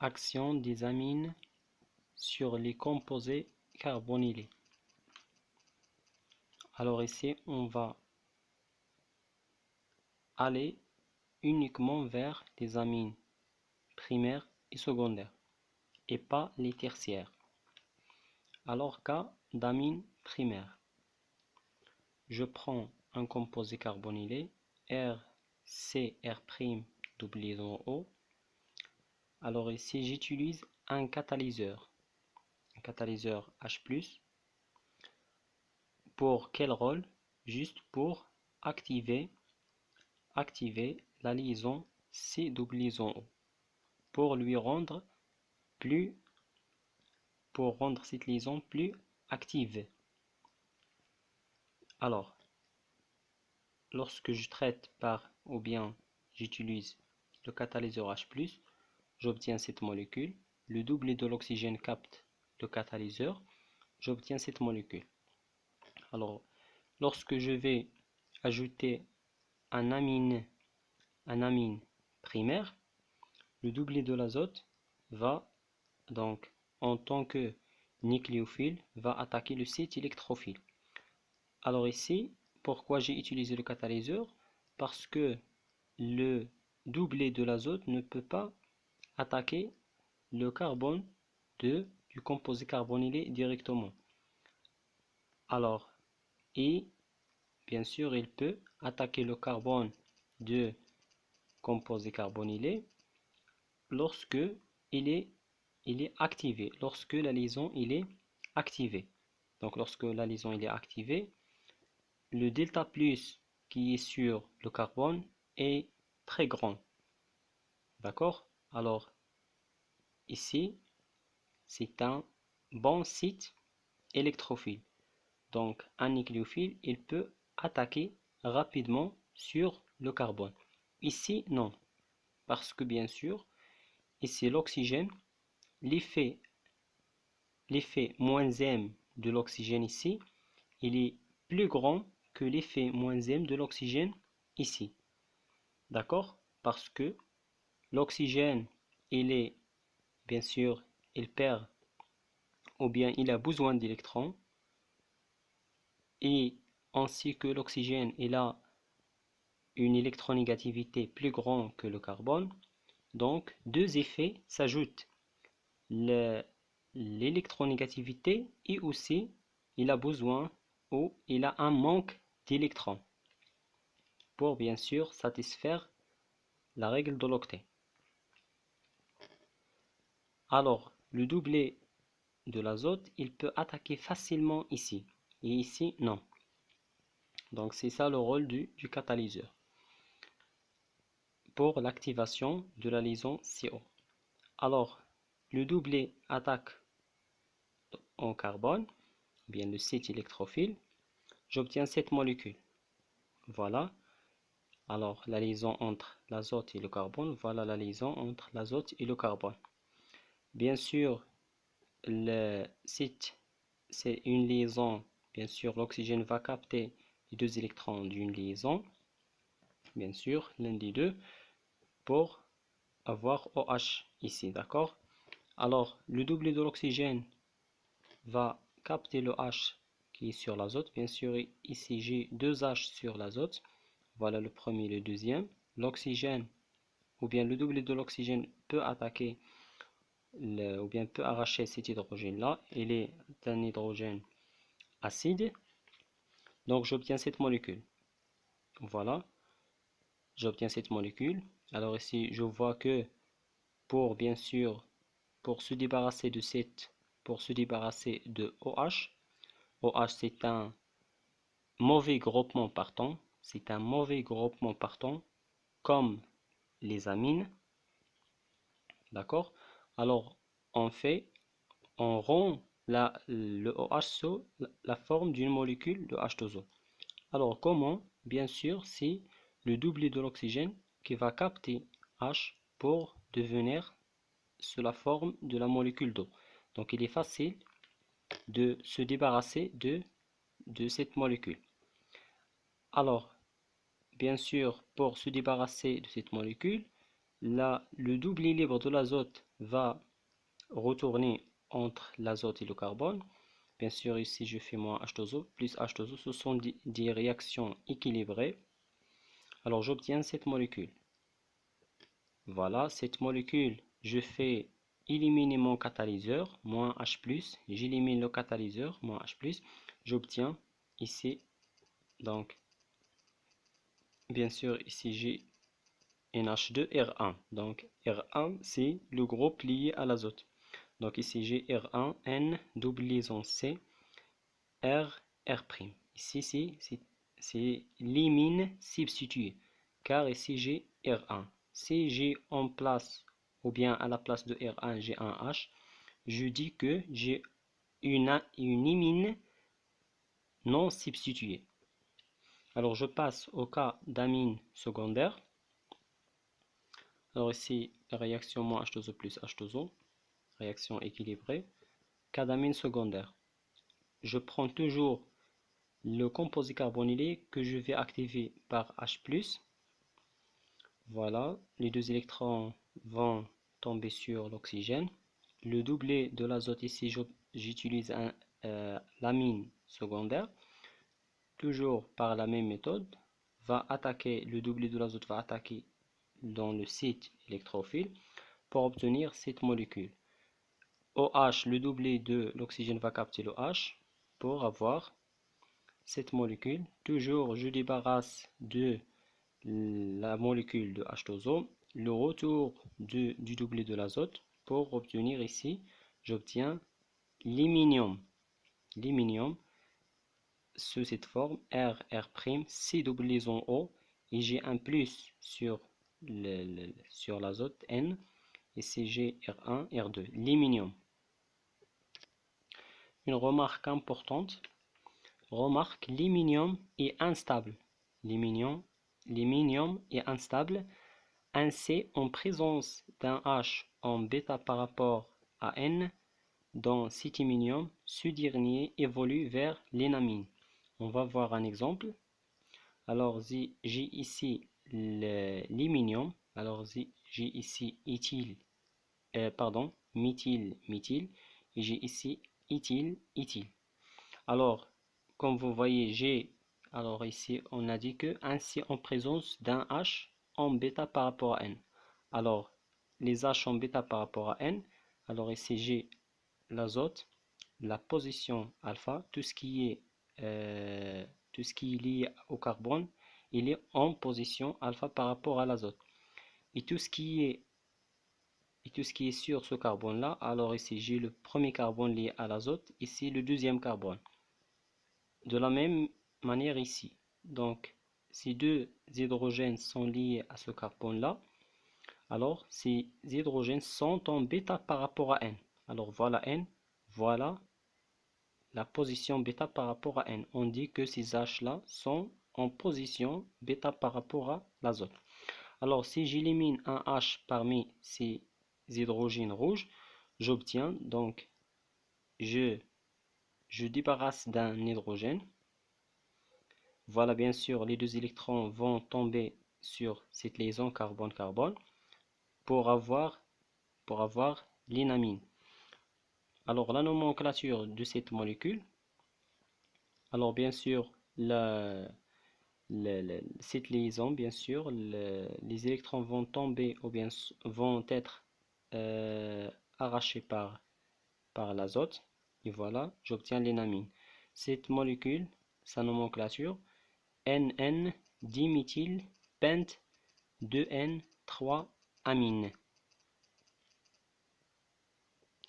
Action des amines sur les composés carbonylés. Alors ici, on va aller uniquement vers les amines primaires et secondaires et pas les tertiaires. Alors cas d'amine primaire, je prends un composé carbonylé RCR'. Alors ici, j'utilise un catalyseur H+. Pour quel rôle? Juste pour activer la liaison C', pour lui rendre cette liaison plus active. Alors, lorsque je traite ou bien j'utilise le catalyseur H+, j'obtiens cette molécule. Le doublet de l'oxygène capte le catalyseur, j'obtiens cette molécule. Alors, lorsque je vais ajouter un amine primaire, le doublet de l'azote va donc, en tant que nucléophile, va attaquer le site électrophile. Alors ici, pourquoi j'ai utilisé le catalyseur? Parce que le doublet de l'azote ne peut pas attaquer le carbone du composé carbonylé directement. Alors, et bien sûr, il peut attaquer le carbone du composé carbonylé lorsque il est activé, lorsque la liaison est activée. Donc lorsque la liaison est activée, le delta plus qui est sur le carbone est très grand. D'accord? Alors ici, c'est un bon site électrophile. Donc un nucléophile, il peut attaquer rapidement sur le carbone. Ici, non. Parce que bien sûr, ici l'oxygène, l'effet -m de l'oxygène ici, il est plus grand que l'effet -m de l'oxygène ici. D'accord? Parce que l'oxygène, bien sûr, il perd ou bien il a besoin d'électrons, et ainsi que l'oxygène, il a une électronégativité plus grande que le carbone. Donc, deux effets s'ajoutent. L'électronégativité et aussi il a besoin ou il a un manque d'électrons pour bien sûr satisfaire la règle de l'octet. Alors le doublet de l'azote, il peut attaquer facilement ici et ici non. Donc c'est ça le rôle du catalyseur pour l'activation de la liaison CO. Alors le doublet attaque en carbone, bien le site électrophile, j'obtiens cette molécule. Voilà. Alors la liaison entre l'azote et le carbone, voilà la liaison entre l'azote et le carbone. Bien sûr, le site, c'est une liaison. Bien sûr, l'oxygène va capter les deux électrons d'une liaison, bien sûr, l'un des deux, pour avoir OH ici, d'accord? Alors, le doublet de l'oxygène va capter le H qui est sur l'azote. Bien sûr, ici j'ai deux H sur l'azote. Voilà le premier et le deuxième. L'oxygène, ou bien le doublet de l'oxygène peut attaquer ou bien peut arracher cet hydrogène là. Il est un hydrogène acide. Donc j'obtiens cette molécule. Voilà, j'obtiens cette molécule. Alors ici, je vois que pour bien sûr, pour se débarrasser de OH, OH c'est un mauvais groupement partant. C'est un mauvais groupement partant comme les amines. D'accord? Alors on rend le OH sous la forme d'une molécule de H2O. Alors comment? Bien sûr, c'est le doublet de l'oxygène qui va capter H pour devenir sous la forme de la molécule d'eau. Donc il est facile de se débarrasser de cette molécule. Alors, bien sûr, pour se débarrasser de cette molécule, le double libre de l'azote va retourner entre l'azote et le carbone. Bien sûr, ici je fais moins H2O plus H2O, ce sont des réactions équilibrées. Alors j'obtiens cette molécule. Voilà, cette molécule, je fais éliminer mon catalyseur, moins H+, j'élimine le catalyseur, moins H+, j'obtiens ici, donc, bien sûr, ici j'ai NH2R1. Donc R1, c'est le groupe lié à l'azote. Donc ici j'ai R1, N, double liaison C, R, R'. Ici c'est l'imine substituée, car ici j'ai R1. Si j'ai en place, ou bien à la place de R1, j'ai un H, je dis que j'ai une imine non substituée. Alors je passe au cas d'amine secondaire. Alors ici, la réaction moins H2O plus H2O, réaction équilibrée. Cas d'amine secondaire. Je prends toujours le composé carbonylé que je vais activer par H+. Voilà, les deux électrons vont tomber sur l'oxygène. Le doublé de l'azote ici, j'utilise l'amine secondaire. Toujours par la même méthode, le doublé de l'azote va attaquer dans le site électrophile pour obtenir cette molécule. OH, le doublé de l'oxygène va capter le H pour avoir cette molécule. Toujours, je débarrasse de la molécule de H2O, le retour du doublé de l'azote pour obtenir ici, j'obtiens l'iminium. L'iminium sous cette forme R, R', C double liaison O, et j'ai un plus sur l'azote N, et c'est G, R1, R2, l'iminium. Une remarque importante, remarque, l'iminium est instable. L'iminium est instable. Un C en présence d'un H en bêta par rapport à N, dans cet iminium, ce dernier évolue vers l'énamine. On va voir un exemple. Alors j'ai ici l'iminium. Alors j'ai ici méthyle, et j'ai ici éthyle. Alors, comme vous voyez, alors ici on a dit que ainsi en présence d'un H en bêta par rapport à N. Alors, les H en bêta par rapport à N, alors ici j'ai l'azote, la position alpha, tout ce qui est lié au carbone, il est en position alpha par rapport à l'azote. Et tout ce qui est sur ce carbone là, alors ici j'ai le premier carbone lié à l'azote, ici le deuxième carbone. De la même manière ici. Donc ces deux hydrogènes sont liés à ce carbone là, alors ces hydrogènes sont en bêta par rapport à N. Alors voilà N, voilà la position bêta par rapport à N. On dit que ces H là sont en position bêta par rapport à l'azote. Alors si j'élimine un H parmi ces hydrogènes rouges, j'obtiens donc je débarrasse d'un hydrogène. Voilà, bien sûr, les deux électrons vont tomber sur cette liaison carbone-carbone pour avoir l'énamine. Alors la nomenclature de cette molécule, alors bien sûr cette liaison, bien sûr, les électrons vont tomber ou bien vont être arrachés par l'azote, et voilà, j'obtiens l'énamine. Cette molécule, sa nomenclature, NN diméthyle pent 2N 3 amine.